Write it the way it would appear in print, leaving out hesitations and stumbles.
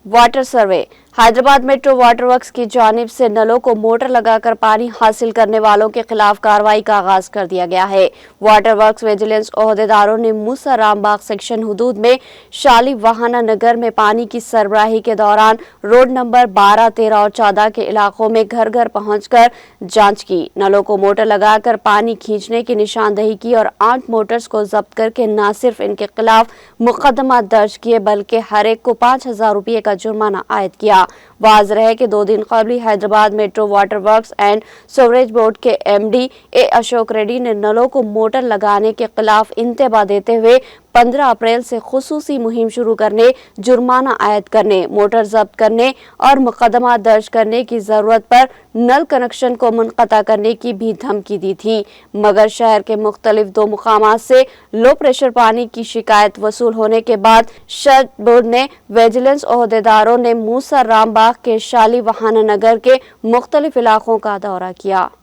Water सर्वे। Hyderabad metro water works की जानिब से नलों को मोटर लगाकर पानी हासिल करने वालों के खिलाफ कार्रवाई का आगाज कर दिया गया है। वाटर वर्क्स विजिलेंस ओहदेदारों ने मूसा रामबाग सेक्शन हुदूद में शालीवाहाना नगर में पानी की सरबराही के दौरान रोड नंबर 12, 13 और 14 के इलाकों में घर घर पहुंचकर जांच की। नलों को मोटर लगाकर पानी खींचने की निशानदही की और 8 मोटर्स को जब्त करके न सिर्फ इनके खिलाफ मुकदमा दर्ज किए बल्कि हर एक को 5,000 रुपये का जुर्माना आयद किया। वाज़ेह है कि 2 दिन कबल Hyderabad metro water works and sewerage board के MD A अशोक रेड्डी ने नलों को मोटर लगाने के खिलाफ इंतबा देते हुए 15 अप्रैल से खुसूसी मुहिम शुरू करने, जुर्माना आयद करने, मोटर जब्त करने और मुकदमा दर्ज करने की जरूरत पर नल कनेक्शन को मुनक़ता करने की भी धमकी दी थी। मगर शहर के मुख्तलिफ 2 मुकामात से लो प्रेशर पानी की शिकायत वसूल होने के बाद शहर बोर्ड ने विजिलेंस ओहदेदारों ने मूसा रामबाग के शालीवाहाना नगर के मुख्तलिफ इलाकों का दौरा किया।